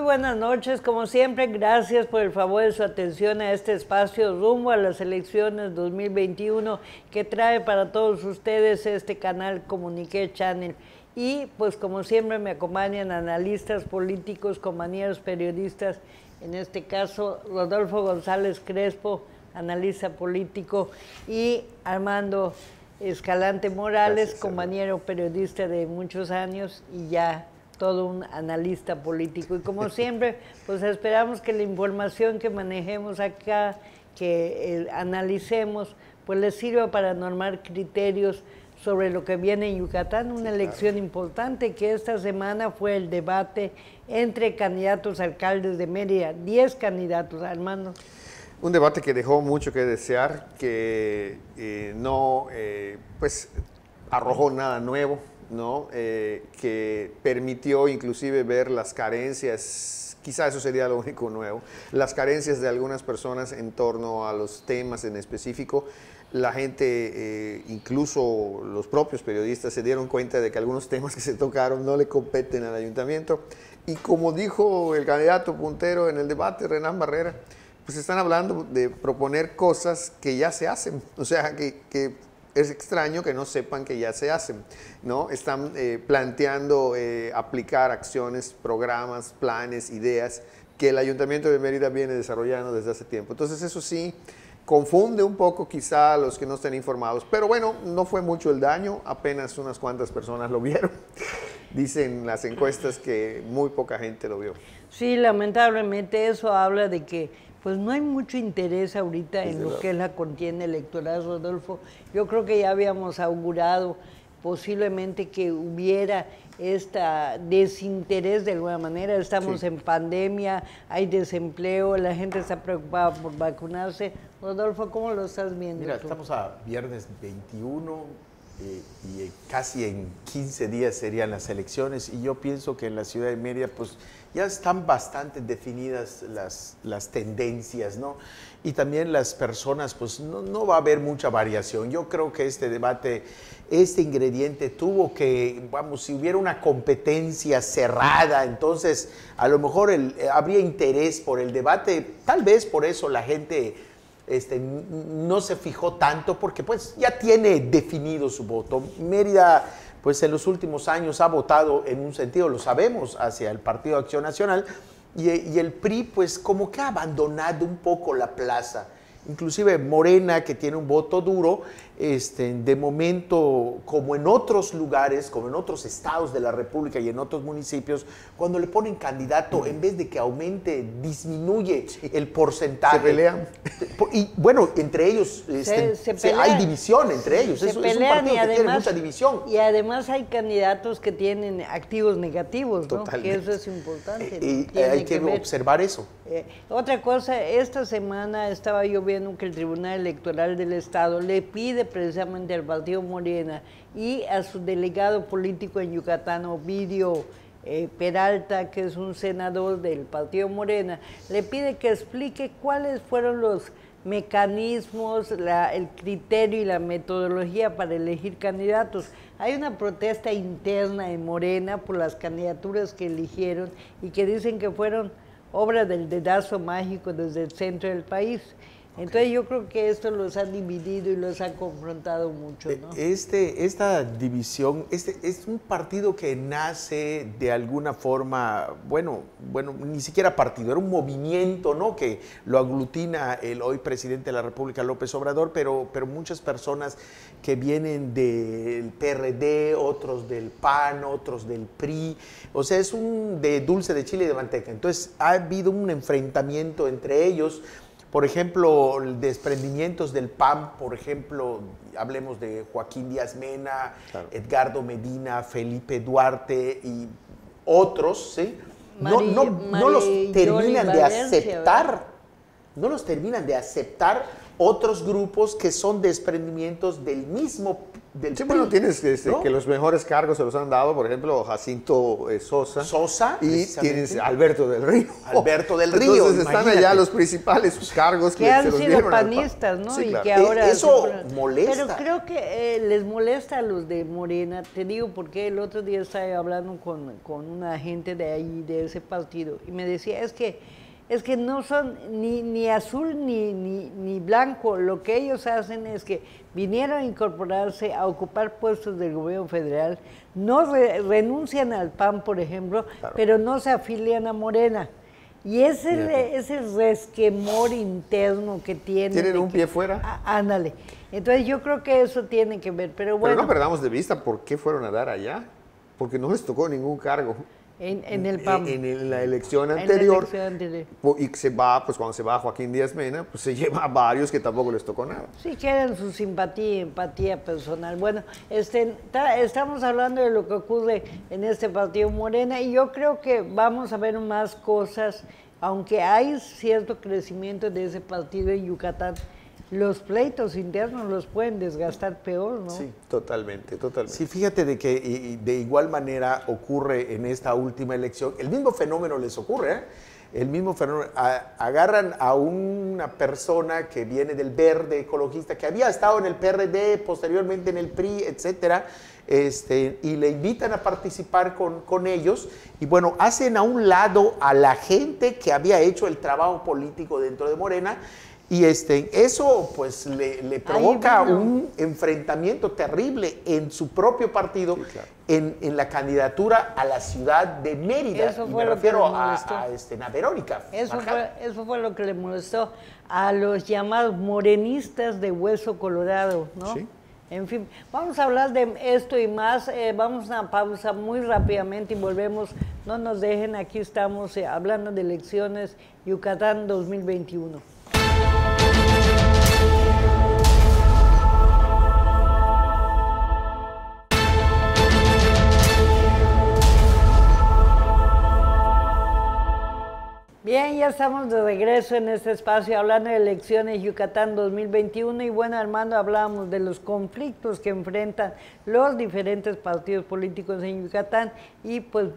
buenas noches, como siempre, gracias por el favor de su atención a este espacio rumbo a las elecciones 2021 que trae para todos ustedes este canal Comuniqué Channel. Y pues como siempre me acompañan analistas políticos, compañeros periodistas, en este caso Rodolfo González Crespo, analista político, y Armando Escalante Morales, gracias, compañero periodista de muchos años y ya todo un analista político. Y como siempre, pues esperamos que la información que manejemos acá, que analicemos, pues les sirva para normar criterios sobre lo que viene en Yucatán, una elección importante que esta semana fue el debate entre candidatos a alcaldes de Mérida, 10 candidatos, Armando. Un debate que dejó mucho que desear, que no pues arrojó nada nuevo, ¿no? Que permitió inclusive ver las carencias, quizá eso sería lo único nuevo, las carencias de algunas personas en torno a los temas en específico. La gente, incluso los propios periodistas, se dieron cuenta de que algunos temas que se tocaron no le competen al ayuntamiento. Y como dijo el candidato puntero en el debate, Renán Barrera, pues están hablando de proponer cosas que ya se hacen. O sea, que es extraño que no sepan que ya se hacen, ¿no? Están planteando aplicar acciones, programas, planes, ideas que el Ayuntamiento de Mérida viene desarrollando desde hace tiempo. Entonces eso sí confunde un poco quizá a los que no estén informados, pero bueno, no fue mucho el daño, apenas unas cuantas personas lo vieron. Dicen las encuestas que muy poca gente lo vio. Sí, lamentablemente eso habla de que pues no hay mucho interés ahorita en lo que es la contienda electoral, Rodolfo. Yo creo que ya habíamos augurado posiblemente que hubiera este desinterés de alguna manera. Estamos en pandemia, hay desempleo, la gente está preocupada por vacunarse. Rodolfo, ¿cómo lo estás viendo? Mira, tú? Estamos a viernes 21 y casi en 15 días serían las elecciones, y yo pienso que en la ciudad de Mérida pues ya están bastante definidas las tendencias, ¿no? Y también las personas, pues no va a haber mucha variación. Yo creo que este debate, este ingrediente tuvo que, vamos, si hubiera una competencia cerrada, entonces a lo mejor habría interés por el debate. Tal vez por eso la gente no se fijó tanto, porque pues ya tiene definido su voto. Mérida pues en los últimos años ha votado en un sentido, lo sabemos, hacia el Partido Acción Nacional, y el PRI pues como que ha abandonado un poco la plaza. Inclusive Morena, que tiene un voto duro, de momento, como en otros lugares, como en otros estados de la República y en otros municipios, cuando le ponen candidato, en vez de que aumente, disminuye el porcentaje. Se pelean. Y bueno, entre ellos hay división entre ellos. Es un partido que tiene mucha división. Y además hay candidatos que tienen activos negativos, ¿no? Totalmente. Que eso es importante. Y hay que observar eso. Otra cosa, esta semana estaba yo viendo que el Tribunal Electoral del Estado le pide precisamente al Partido Morena y a su delegado político en Yucatán, Ovidio Peralta, que es un senador del Partido Morena, le pide que explique cuáles fueron los mecanismos, el criterio y la metodología para elegir candidatos. Hay una protesta interna en Morena por las candidaturas que eligieron y que dicen que fueron obra del dedazo mágico desde el centro del país. Entonces yo creo que esto los ha dividido y los ha confrontado mucho, ¿no? Esta división, es un partido que nace de alguna forma, bueno, ni siquiera partido, era un movimiento, ¿no? Que lo aglutina el hoy presidente de la República, López Obrador, pero muchas personas que vienen del PRD, otros del PAN, otros del PRI, o sea, es de dulce de chile y de manteca. Entonces ha habido un enfrentamiento entre ellos. Por ejemplo, desprendimientos del PAN, por ejemplo, hablemos de Joaquín Díaz Mena, claro, Edgardo Medina, Felipe Duarte y otros, ¿sí? No los terminan de aceptar, no los terminan de aceptar otros grupos que son desprendimientos del mismo del Sí, PRI, bueno, tienes ¿no? que los mejores cargos se los han dado, por ejemplo, Jacinto Sosa, y precisamente. tienes Alberto del Río. Alberto del Río, Entonces están imagínate. allá los principales cargos que han se los sido dieron al panistas, ¿no? Sí, Y claro. que ahora Eso molesta. Pero creo que les molesta a los de Morena. Te digo porque el otro día estaba hablando con una gente de ahí, de ese partido, y me decía, es que no son ni azul ni blanco. Lo que ellos hacen es que vinieron a incorporarse, a ocupar puestos del gobierno federal, no renuncian al PAN, por ejemplo, Claro. pero no se afilian a Morena. Y ese resquemor interno que tienen. ¿Tienen un pie fuera? Ándale. Entonces yo creo que eso tiene que ver, pero bueno. Pero no perdamos de vista por qué fueron a dar allá, porque no les tocó ningún cargo. En el PAN. En la elección En la anterior. elección anterior. Y se va, pues cuando se va Joaquín Díaz Mena, pues se lleva a varios que tampoco les tocó nada. Sí, quieren su simpatía y empatía personal. Bueno, estamos hablando de lo que ocurre en este partido Morena y yo creo que vamos a ver más cosas, aunque hay cierto crecimiento de ese partido en Yucatán. Los pleitos internos los pueden desgastar peor, ¿no? Sí, totalmente, totalmente. Sí, fíjate de que de igual manera ocurre en esta última elección, el mismo fenómeno les ocurre, ¿eh? El mismo fenómeno, agarran a una persona que viene del Verde ecologista, que había estado en el PRD, posteriormente en el PRI, etcétera, y le invitan a participar con ellos, y bueno, hacen a un lado a la gente que había hecho el trabajo político dentro de Morena, y eso pues le provoca un enfrentamiento terrible en su propio partido, sí, claro. en la candidatura a la ciudad de Mérida. Eso Y fue me lo que refiero le molestó. a Verónica. Eso fue lo que le molestó a los llamados morenistas de hueso colorado, ¿no? Sí. En fin, vamos a hablar de esto y más. Vamos a una pausa muy rápidamente y volvemos. No nos dejen, aquí estamos hablando de elecciones Yucatán 2021. Bien, ya estamos de regreso en este espacio hablando de elecciones Yucatán 2021 y bueno, Armando, hablábamos de los conflictos que enfrentan los diferentes partidos políticos en Yucatán y pues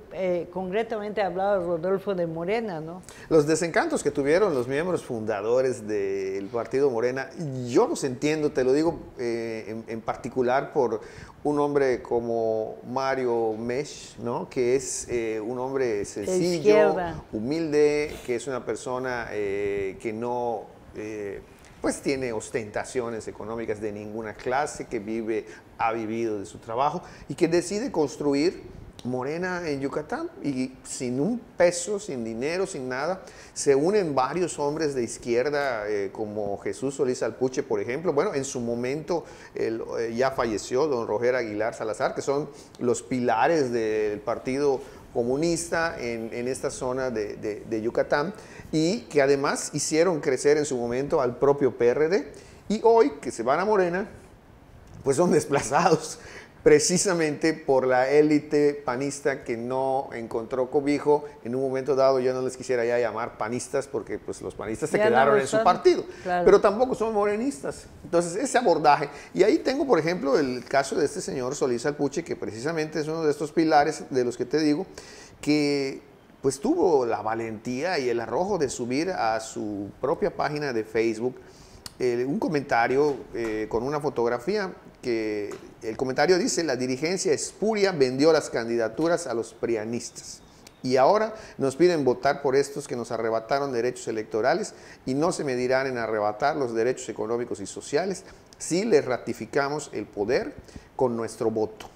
concretamente hablaba Rodolfo de Morena, ¿no? Los desencantos que tuvieron los miembros fundadores del partido Morena, yo los entiendo, te lo digo en particular por un hombre como Mario Mesh, ¿no? Que es un hombre sencillo, humilde, que es una persona que no pues tiene ostentaciones económicas de ninguna clase, que ha vivido de su trabajo y que decide construir Morena en Yucatán y sin un peso, sin dinero, sin nada, se unen varios hombres de izquierda como Jesús Solís Alpuche, por ejemplo. Bueno, en su momento ya falleció don Roger Aguilar Salazar, que son los pilares del Partido Comunista en esta zona de Yucatán y que además hicieron crecer en su momento al propio PRD y hoy que se van a Morena, pues son desplazados precisamente por la élite panista que no encontró cobijo. En un momento dado yo no les quisiera ya llamar panistas porque pues los panistas se quedaron en su partido, claro. Pero tampoco son morenistas. Entonces ese abordaje, y ahí tengo por ejemplo el caso de este señor Solís Alpuche, que precisamente es uno de estos pilares de los que te digo, que pues tuvo la valentía y el arrojo de subir a su propia página de Facebook un comentario con una fotografía que el comentario dice: la dirigencia espuria vendió las candidaturas a los prianistas y ahora nos piden votar por estos que nos arrebataron derechos electorales y no se medirán en arrebatar los derechos económicos y sociales si les ratificamos el poder con nuestro voto.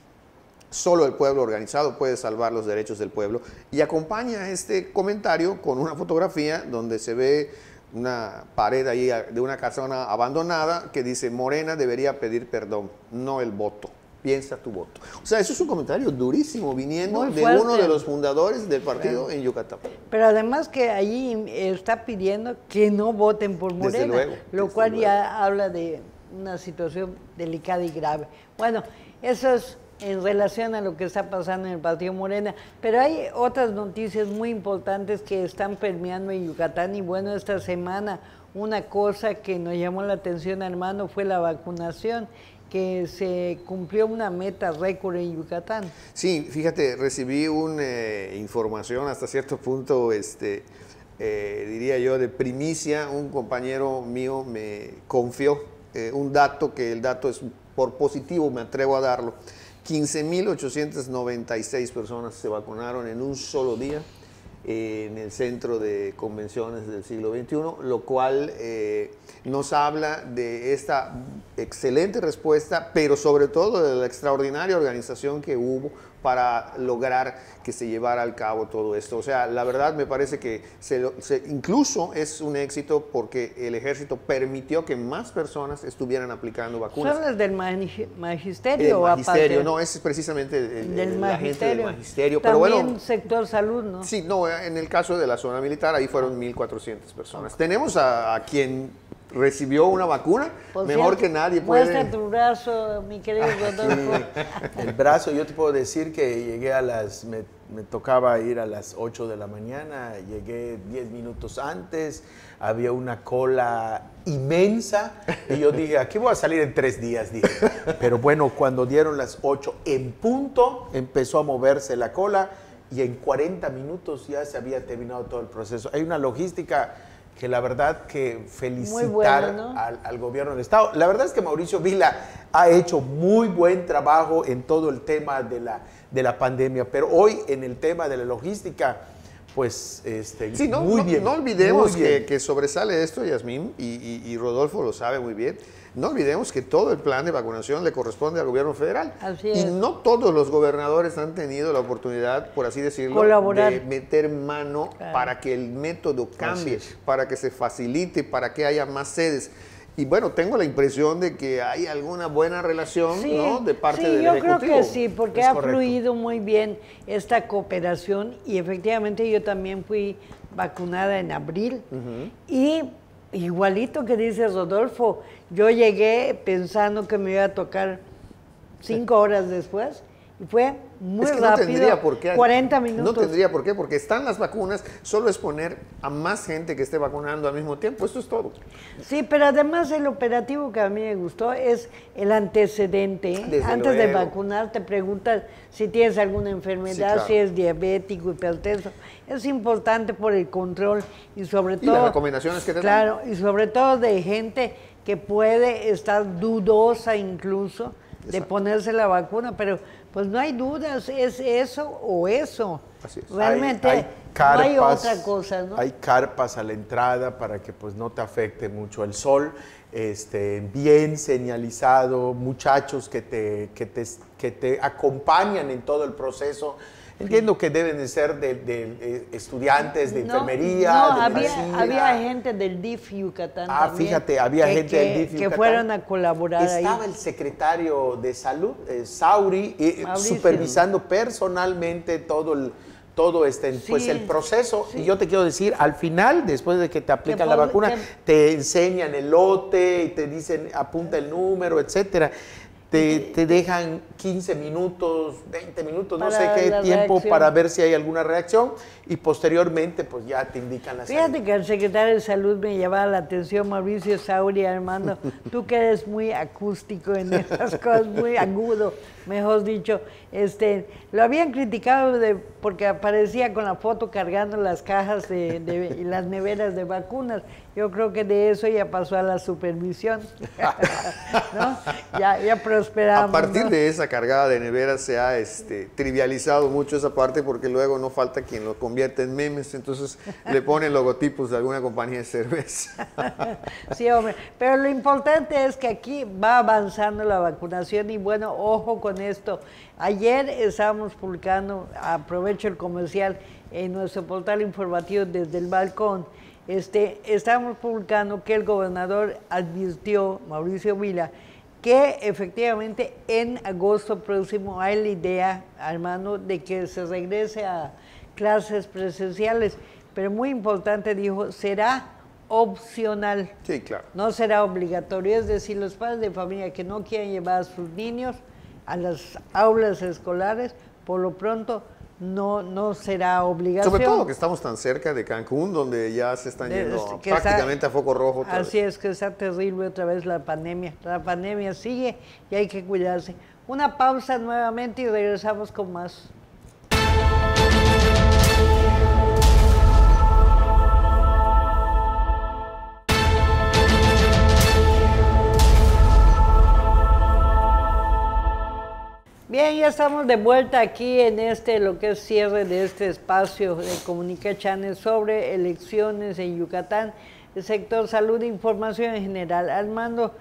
Solo el pueblo organizado puede salvar los derechos del pueblo. Y acompaña este comentario con una fotografía donde se ve una pared ahí de una casona abandonada que dice: Morena debería pedir perdón, no el voto. Piensa tu voto. O sea, eso es un comentario durísimo viniendo de uno de los fundadores del partido en Yucatán. Pero además que allí está pidiendo que no voten por Morena, desde luego, lo cual ya habla de una situación delicada y grave. Bueno, eso es en relación a lo que está pasando en el partido Morena, pero hay otras noticias muy importantes que están permeando en Yucatán y bueno, esta semana una cosa que nos llamó la atención, Armando, fue la vacunación, que se cumplió una meta récord en Yucatán. Sí, fíjate, recibí una información hasta cierto punto, diría yo, de primicia. Un compañero mío me confió un dato, que el dato es por positivo, me atrevo a darlo. 15.896 personas se vacunaron en un solo día en el Centro de Convenciones del Siglo XXI, lo cual nos habla de esta excelente respuesta, pero sobre todo de la extraordinaria organización que hubo para lograr que se llevara a cabo todo esto. O sea, la verdad me parece que incluso es un éxito porque el ejército permitió que más personas estuvieran aplicando vacunas. ¿Son las del magisterio o aparte? Magisterio, no, es precisamente la gente del magisterio. Pero también bueno, sector salud, ¿no? Sí, no, en el caso de la zona militar, ahí fueron 1.400 personas. Tenemos a quien recibió una vacuna, Por mejor cierto, que nadie puede. Muestra tu brazo, mi querido Rodolfo. El brazo, yo te puedo decir que llegué me tocaba ir a las 8 de la mañana, llegué 10 minutos antes, había una cola inmensa y yo dije, aquí voy a salir en 3 días, dije. Pero bueno, cuando dieron las 8 en punto, empezó a moverse la cola y en 40 minutos ya se había terminado todo el proceso. Hay una logística que la verdad que felicitar bueno, ¿no? al gobierno del Estado. La verdad es que Mauricio Vila ha hecho muy buen trabajo en todo el tema de la pandemia, pero hoy en el tema de la logística, pues sí, muy bien. No olvidemos muy bien. que sobresale esto, Yasmín, y Rodolfo lo sabe muy bien. No olvidemos que todo el plan de vacunación le corresponde al gobierno federal. Así es. Y no todos los gobernadores han tenido la oportunidad, por así decirlo, colaborar, de meter mano para que el método cambie, para que se facilite, para que haya más sedes. Y bueno, tengo la impresión de que hay alguna buena relación, sí, ¿no?, de parte del Ejecutivo. Ejecutivo. Sí, yo creo que sí, porque ha correcto. fluido muy bien esta cooperación y efectivamente yo también fui vacunada en abril y igualito que dice Rodolfo, yo llegué pensando que me iba a tocar 5 horas después y fue muy es que rápido, no tendría por qué, 40 minutos. No tendría por qué, porque están las vacunas, solo es poner a más gente que esté vacunando al mismo tiempo, esto es todo. Sí, pero además el operativo que a mí me gustó es el antecedente. Desde Antes de luego. vacunar te preguntan si tienes alguna enfermedad, Sí, claro. si es diabético, hipertenso. Es importante por el control y sobre todo... Y las recomendaciones que te dan. Claro, y sobre todo de gente que puede estar dudosa incluso de ponerse la vacuna, pero pues no hay dudas, es eso o eso. Así es. Realmente Hay carpas, no hay otra cosa, ¿no? Hay carpas a la entrada para que pues no te afecte mucho el sol, bien señalizado, muchachos que te acompañan en todo el proceso. Entiendo que deben de ser de estudiantes de enfermería, No, de medicina. había gente del DIF Yucatán también. Fíjate, había gente del DIF Yucatán. Que fueron a colaborar ahí. Estaba el secretario de Salud, Sauri, Mauricio. supervisando personalmente todo pues Sí, el proceso. sí. Y yo te quiero decir, al final, después de que te aplican la pod- vacuna, que- te enseñan el lote y te dicen, apunta el número, etcétera. Te dejan 15 minutos, 20 minutos, no sé Para qué la tiempo reacción. para ver si hay alguna reacción y posteriormente pues ya te indican la salida. Fíjate que el secretario de Salud me llamaba la atención, Mauricio Sauri, Armando, tú que eres muy acústico en esas cosas, muy agudo, mejor dicho, lo habían criticado porque aparecía con la foto cargando las cajas y las neveras de vacunas. Yo creo que de eso ya pasó a la supervisión, ¿no? Ya prosperamos. A partir ¿no? de esa cargada de neveras se ha trivializado mucho esa parte porque luego no falta quien lo convierte en memes, entonces le ponen logotipos de alguna compañía de cerveza. Sí, hombre, pero lo importante es que aquí va avanzando la vacunación y bueno, ojo con esto. Ayer estábamos publicando, aprovecho el comercial, en nuestro portal informativo Desde el Balcón, estábamos publicando que el gobernador advirtió, Mauricio Vila, que efectivamente en agosto próximo hay la idea, Armando, de que se regrese a clases presenciales, pero muy importante, dijo, será opcional. Sí, claro. No será obligatorio, es decir, los padres de familia que no quieran llevar a sus niños a las aulas escolares, por lo pronto no será obligación. Sobre todo que estamos tan cerca de Cancún, donde ya se están yendo prácticamente a foco rojo. Así es, que está terrible otra vez la pandemia. La pandemia sigue y hay que cuidarse. Una pausa nuevamente y regresamos con más. Bien, ya estamos de vuelta aquí en lo que es cierre de este espacio de Comunica Channel sobre elecciones en Yucatán, el sector salud e información en general. Armando,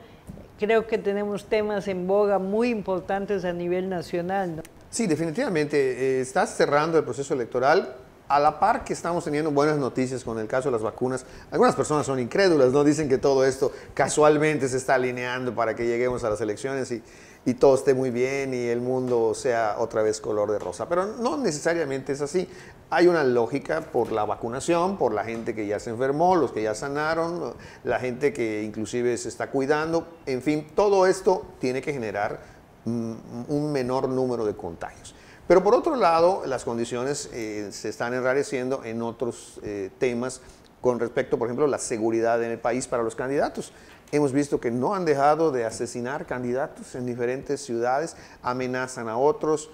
creo que tenemos temas en boga muy importantes a nivel nacional, ¿no? Sí, definitivamente. Estás cerrando el proceso electoral. A la par que estamos teniendo buenas noticias con el caso de las vacunas, algunas personas son incrédulas, ¿no? Dicen que todo esto casualmente se está alineando para que lleguemos a las elecciones y todo esté muy bien y el mundo sea otra vez color de rosa. Pero no necesariamente es así. Hay una lógica por la vacunación, por la gente que ya se enfermó, los que ya sanaron, la gente que inclusive se está cuidando. En fin, todo esto tiene que generar un menor número de contagios. Pero por otro lado, las condiciones se están enrareciendo en otros temas con respecto, por ejemplo, a la seguridad en el país para los candidatos. Hemos visto que no han dejado de asesinar candidatos en diferentes ciudades, amenazan a otros.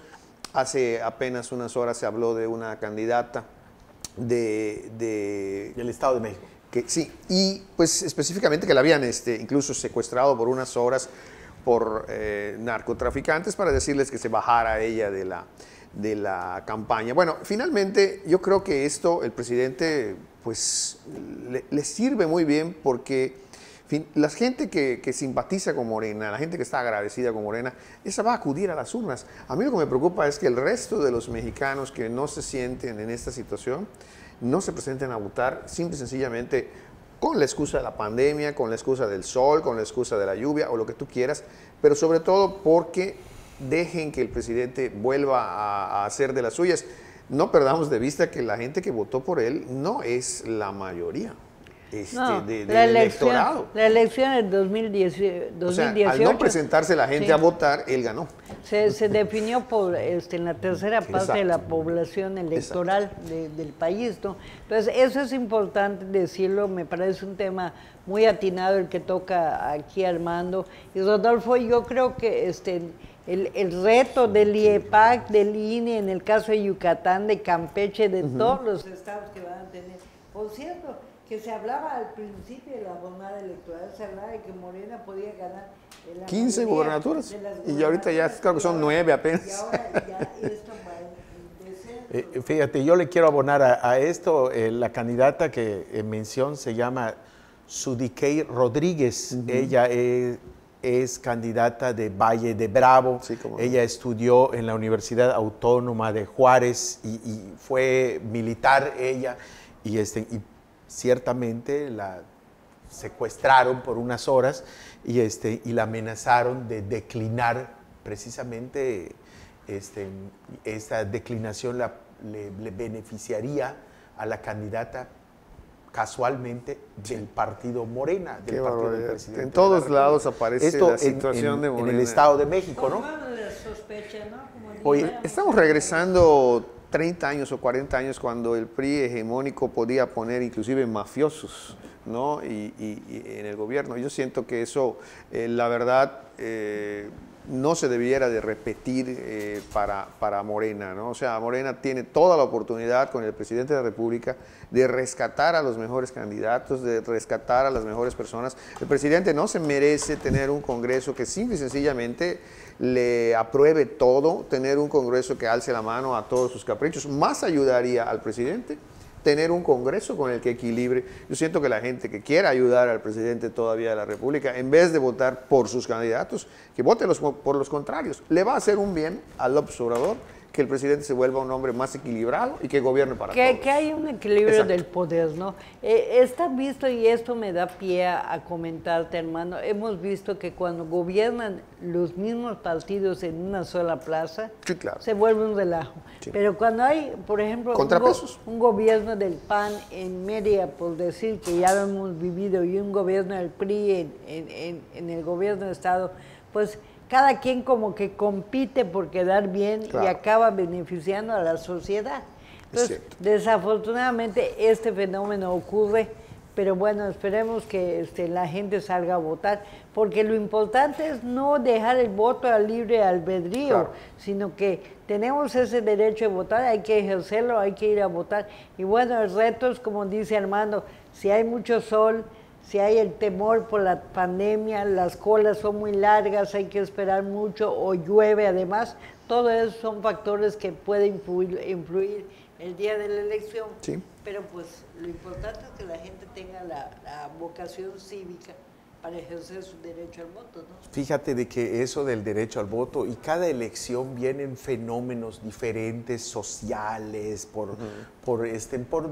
Hace apenas unas horas se habló de una candidata del Estado de México. Sí, y pues específicamente que la habían incluso secuestrado por unas horas por narcotraficantes para decirles que se bajara ella de la campaña. Bueno, finalmente yo creo que esto el presidente pues le sirve muy bien porque la gente que simpatiza con Morena, la gente que está agradecida con Morena, esa va a acudir a las urnas. A mí lo que me preocupa es que el resto de los mexicanos que no se sienten en esta situación no se presenten a votar simple y sencillamente con la excusa de la pandemia, con la excusa del sol, con la excusa de la lluvia o lo que tú quieras, pero sobre todo porque dejen que el presidente vuelva a hacer de las suyas. No perdamos de vista que la gente que votó por él no es la mayoría del electorado. La elección del 2018, o sea, al no presentarse la gente a votar, él ganó. Se definió por en la tercera parte de la población electoral del país, ¿no? Entonces, eso es importante decirlo, me parece un tema muy atinado el que toca aquí Armando. Y Rodolfo, yo creo que el reto del IEPAC, del INE, en el caso de Yucatán, de Campeche, de todos los estados que van a tener. Por cierto, que se hablaba al principio de la jornada electoral, se hablaba de que Morena podía ganar 15 gubernaturas, y ahorita ya creo que son 9 apenas. Y ahora ya esto va a descender. Fíjate, yo le quiero abonar a esto, la candidata que en mención se llama Sudikey Rodríguez. Ella es candidata de Valle de Bravo. Sí, ella estudió en la Universidad Autónoma de Juárez y fue militar ella, y ciertamente la secuestraron por unas horas y la amenazaron de declinar. Precisamente esta declinación le beneficiaría a la candidata casualmente del partido Morena, del partido del presidente. En todos lados aparece la situación de Morena. En el Estado de México, ¿no? Oye, estamos regresando 30 años o 40 años cuando el PRI hegemónico podía poner inclusive mafiosos, ¿no? y en el gobierno. Yo siento que eso, la verdad, no se debiera de repetir para Morena, ¿no? O sea, Morena tiene toda la oportunidad con el presidente de la República de rescatar a los mejores candidatos, de rescatar a las mejores personas. El presidente no se merece tener un Congreso que simple y sencillamente le apruebe todo, tener un Congreso que alce la mano a todos sus caprichos. Más ayudaría al presidente tener un Congreso con el que equilibre. Yo siento que la gente que quiera ayudar al presidente todavía de la República, en vez de votar por sus candidatos, que vote por los contrarios. Le va a hacer un bien al López Obrador que el presidente se vuelva un hombre más equilibrado y que gobierne para todos. Que hay un equilibrio del poder, ¿no? Está visto, y esto me da pie a comentarte, hermano, hemos visto que cuando gobiernan los mismos partidos en una sola plaza, sí, claro, se vuelve un relajo. Sí. Pero cuando hay, por ejemplo, un gobierno del PAN en Mérida, por decir que ya lo hemos vivido, y un gobierno del PRI en el gobierno de Estado, pues cada quien como que compite por quedar bien y Claro. acaba beneficiando a la sociedad. Entonces, desafortunadamente este fenómeno ocurre, pero bueno, esperemos que la gente salga a votar, porque lo importante es no dejar el voto al libre albedrío, Claro. sino que tenemos ese derecho de votar, hay que ejercerlo, hay que ir a votar. Y bueno, el reto es, como dice Armando, si hay mucho sol, si hay el temor por la pandemia, las colas son muy largas, hay que esperar mucho, o llueve además, todo eso son factores que pueden influir el día de la elección. Sí. Pero pues lo importante es que la gente tenga la vocación cívica para ejercer su derecho al voto, ¿no? Fíjate de que eso del derecho al voto, y cada elección vienen fenómenos diferentes, sociales, por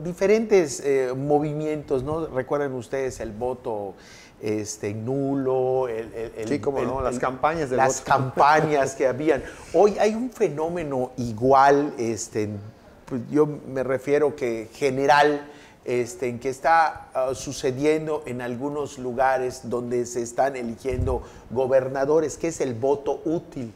diferentes movimientos, ¿no? Recuerden ustedes el voto nulo, Sí, cómo no, las campañas del las voto. campañas que habían. Hoy hay un fenómeno igual, pues yo me refiero que general, en que está sucediendo en algunos lugares donde se están eligiendo gobernadores, que es el voto útil.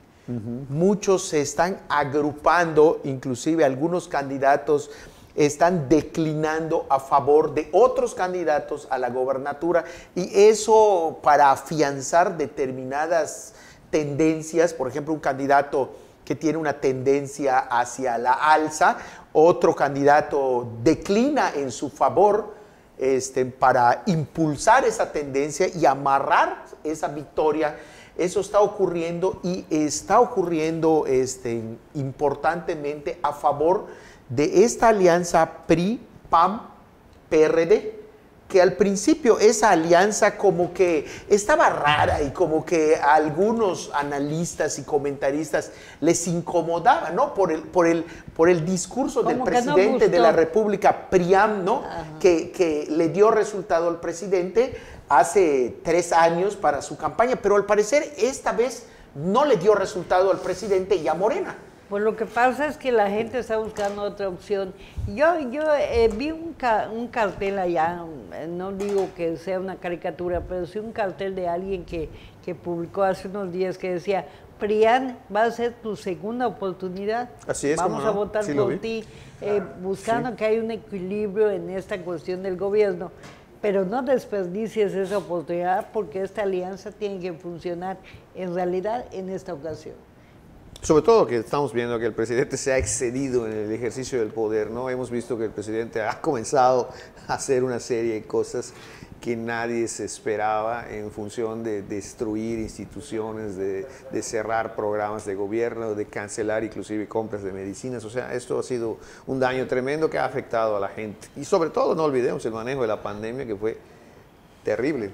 Muchos se están agrupando, inclusive algunos candidatos están declinando a favor de otros candidatos a la gobernatura, y eso para afianzar determinadas tendencias. Por ejemplo, un candidato que tiene una tendencia hacia la alza, otro candidato declina en su favor para impulsar esa tendencia y amarrar esa victoria. Eso está ocurriendo, y está ocurriendo importantemente a favor de esta alianza PRI, PAN, PRD, que al principio esa alianza como que estaba rara y como que a algunos analistas y comentaristas les incomodaba, ¿no? Por el discurso del Como que no presidente de la gustó. República, Priam, ¿no? Que le dio resultado al presidente hace 3 años para su campaña, pero al parecer esta vez no le dio resultado al presidente y a Morena. Pues lo que pasa es que la gente está buscando otra opción. Yo vi un cartel allá, no digo que sea una caricatura, pero sí un cartel de alguien que publicó hace unos días que decía: PRIAN va a ser tu segunda oportunidad. Así es, vamos ¿cómo no? a votar Sí lo por vi. ti, buscando que haya un equilibrio en esta cuestión del gobierno. Pero no desperdicies esa oportunidad, porque esta alianza tiene que funcionar en realidad en esta ocasión. Sobre todo que estamos viendo que el presidente se ha excedido en el ejercicio del poder, ¿no? Hemos visto que el presidente ha comenzado a hacer una serie de cosas que nadie se esperaba, en función de destruir instituciones, de cerrar programas de gobierno, de cancelar inclusive compras de medicinas. O sea, esto ha sido un daño tremendo que ha afectado a la gente. Y sobre todo, no olvidemos el manejo de la pandemia, que fue terrible.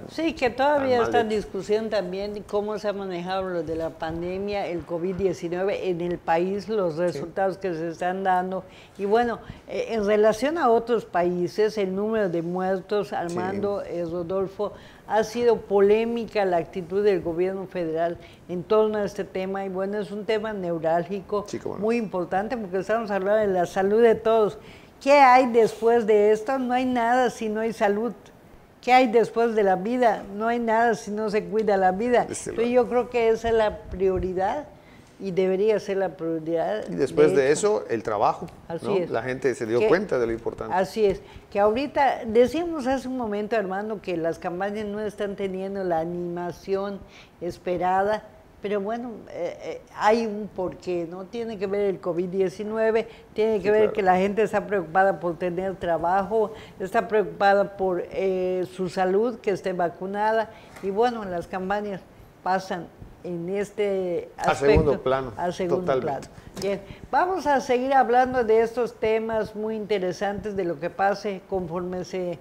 Sí, que todavía tan está en mal hecho. discusión también cómo se ha manejado lo de la pandemia, el COVID-19 en el país, los resultados que se están dando. Y bueno, en relación a otros países, el número de muertos, Armando, Rodolfo, ha sido polémica la actitud del gobierno federal en torno a este tema. Y bueno, es un tema neurálgico, Sí, cómo no. muy importante, porque estamos hablando de la salud de todos. ¿Qué hay después de esto? No hay nada si no hay salud. ¿Qué hay después de la vida? No hay nada si no se cuida la vida. Entonces yo creo que esa es la prioridad, y debería ser la prioridad. Y después de hecho. eso, el trabajo, Así ¿no? es. La gente se dio Que- cuenta de lo importante. Así es, que ahorita, decíamos hace un momento, Armando, que las campañas no están teniendo la animación esperada, pero bueno, hay un porqué, ¿no? Tiene que ver el COVID-19, tiene que Sí, ver claro. que la gente está preocupada por tener trabajo, está preocupada por su salud, que esté vacunada, y bueno, las campañas pasan en este aspecto. A segundo plano, A segundo totalmente. plano. Bien, vamos a seguir hablando de estos temas muy interesantes, de lo que pase conforme se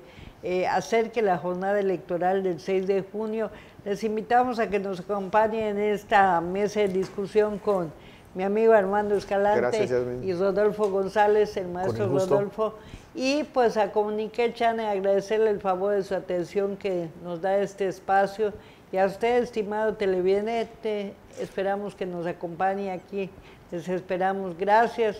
acerque la jornada electoral del 6 de junio. Les invitamos a que nos acompañen en esta mesa de discusión con mi amigo Armando Escalante Gracias, Yasmin. y Rodolfo González, el maestro gusto. Rodolfo. Y pues a Comunique Channel, agradecerle el favor de su atención que nos da este espacio. Y a usted, estimado televidente, esperamos que nos acompañe aquí. Les esperamos. Gracias.